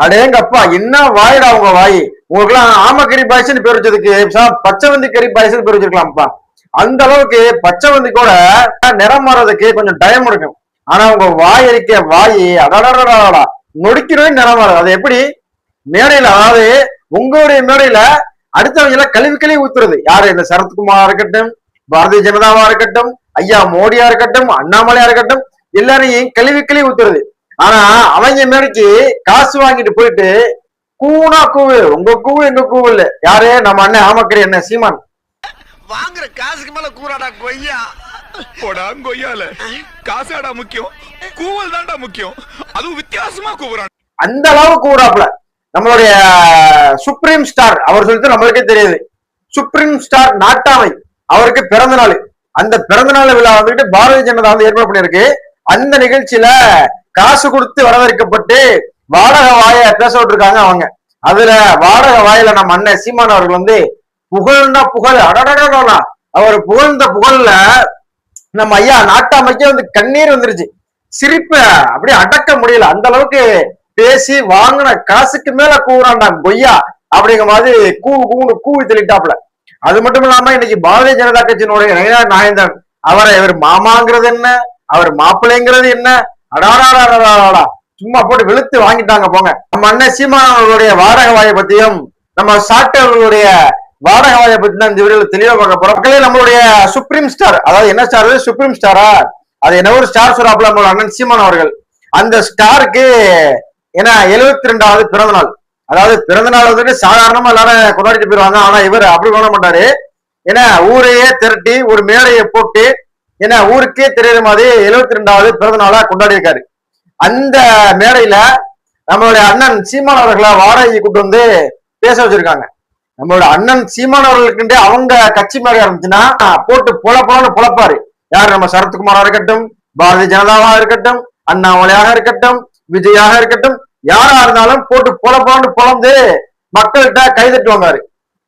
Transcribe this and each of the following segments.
அடேங்கப்பா என்ன வாயிடா உங்க வாய். உங்களுக்கு எல்லாம் ஆமக்கறி பாயசம்னு பேர் வச்சதுக்கு பச்சைவந்தி கறி பாயசம் பேர் வச்சிருக்கலாம்ப்பா. அந்த அளவுக்கு பச்சைவந்தி கூட நிறம் மாறதுக்கு கொஞ்சம் டைம் எடுக்கும். ஆனா உங்க வாய் இருக்க வாய் அடடா நொடிக்கிறவே நிறம் மாறுது. அது எப்படி மேடையில, அதாவது உங்களுடைய மேடையில அடுத்தவங்க எல்லாம் கழுவி ஊத்துறது யாரு? இந்த சரத்குமாரா இருக்கட்டும், பாரதிய ஜனதாவா இருக்கட்டும், ஐயா மோடியா இருக்கட்டும், அண்ணாமலையா இருக்கட்டும், எல்லாரையும் கழுவி ஊத்துறது. ஆனா அவங்க மேடைக்கு காசு வாங்கிட்டு போயிட்டு கூனா கூவு, உங்க கூவு எங்க கூவு இல்ல. யாரு? நம்ம அண்ணன் ஆமக்கறி என்ன சீமான். வாங்குற காசுக்கு மேல கூறாடா கொய்யா. போடா கொய்யால காசாடா முக்கியம், கூவல் தான்டா முக்கியம். அதுவும் வித்தியாசமா கூவுறான். அந்த அளவு கூறாப்ல நம்மளுடைய சுப்ரீம் ஸ்டார் அவர் சொல்லிட்டு நம்மளுக்கே தெரியுது. சுப்ரீம் ஸ்டார் நாட்டாமை அவருக்கு பிறந்த நாள். அந்த பிறந்த நாள் விழா வந்துட்டு பாரதிய ஜனதா வந்து ஏற்பாடு பண்ணிருக்கு. அந்த நிகழ்ச்சியில காசு கொடுத்து வரவேற்கப்பட்டு வாடகை வாய பேச விட்டுருக்காங்க அவங்க. அதுல வாடகை வாயில நம்ம அண்ணன் சீமான் அவர்கள் வந்து புகழ்னா புகழ் அடடா. அவர் புகழ்ந்த புகழ்ல நம்ம ஐயா நாட்டாமைக்கே வந்து கண்ணீர் வந்துருச்சு. சிரிப்ப அப்படியே அடக்க முடியல. அந்த அளவுக்கு பேசி வாங்கின காசுக்கு மேல கூறான்டா கொய்யா அப்படிங்கிற மாதிரி கூவி தெளிட்டாப்ல. அது மட்டும் இல்லாம இன்னைக்கு பாரதிய ஜனதா கட்சியினுடைய நாயந்தன் அவரை இவர் மாமாங்கிறது என்ன, அவர் மாப்பிள்ளைங்கிறது என்ன, அடாடா சும்மா போட்டு வெளுத்து வாங்கிட்டாங்க போங்க. நம்ம அண்ணன் சீமான் அவர்களுடைய வாடகை வாயை பத்தியும் நம்ம சாட்டவர்களுடைய வாடகை வாயை பத்தி தான் இந்த வீடியோல தெளிவா பார்க்க போறோம். மக்களே, நம்மளுடைய சுப்ரீம் ஸ்டார், அதாவது என்ன ஸ்டார்? சுப்ரீம் ஸ்டாரா? அது என்ன ஒரு ஸ்டார் சொல்றாப்ல நம்மளோட அண்ணன் சீமான் அவர்கள். அந்த ஸ்டாருக்கு ஏன்னா 72வது பிறந்த நாள். அதாவது பிறந்த நாள் வந்துட்டு சாதாரணமா எல்லாரும் கொண்டாடிட்டு போயிருவாங்க. ஆனா இவர் அப்படி கொண்டாட மாட்டாரு. ஏன்னா ஊரையே திரட்டி ஒரு மேடையை போட்டு ஏன்னா ஊருக்கே தெரியற மாதிரி 72வது பிறந்த நாளா கொண்டாடி இருக்காரு. அந்த மேடையில நம்மளுடைய அண்ணன் சீமான் அவர்களை வாடகை கூட்டு வந்து பேச வச்சிருக்காங்க. நம்மளோட அண்ணன் சீமான் அவர்களுக்கு அவங்க கட்சி மேடை ஆரம்பிச்சுன்னா போட்டு பொழப்பான்னு பொழப்பாரு. யாரு? நம்ம சரத்குமாரா இருக்கட்டும், பாரதிய ஜனதாவா இருக்கட்டும், அண்ணாமலையாக இருக்கட்டும், விஜயாக இருக்கட்டும், யாரா இருந்தாலும் போட்டு பொழப்பான்னு பொழந்து மக்கள்கிட்ட கைதட்டு வந்தாரு.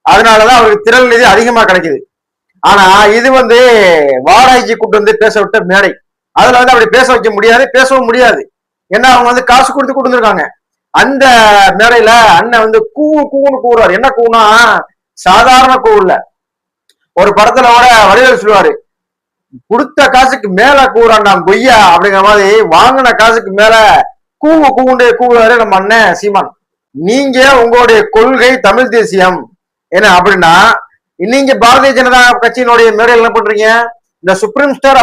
அதனாலதான் அவருக்கு திரள் நிதி அதிகமா கிடைக்குது. ஆனா இது வந்து வாடகைக்கு கூட்டு வந்து பேச விட்ட மேடை. அதுல வந்து அப்படி பேச வைக்க முடியாது, பேசவும் முடியாது. ஏன்னா அவங்க வந்து காசு கொடுத்து கூட்டு வந்திருக்காங்க. அந்த மேடையில அண்ணன் வந்து கூவுன்னு கூறுவார். என்ன கூவுனா சாதாரண கூவுல. ஒரு படத்துல கூட வடிவேல் சொல்லுவாரு, கொடுத்த காசுக்கு மேல கூறாண்டா கொய்யா அப்படிங்கிற மாதிரி வாங்கின காசுக்கு மேல கூவுவாரு நம்ம அண்ணன் சீமான். நீங்க உங்களுடைய கொள்கை தமிழ் தேசியம் என்ன அப்படின்னா நீங்க பாரதிய ஜனதா கட்சியினுடைய மேடையில் என்ன பண்றீங்க? இந்த சுப்ரீம் ஸ்டார்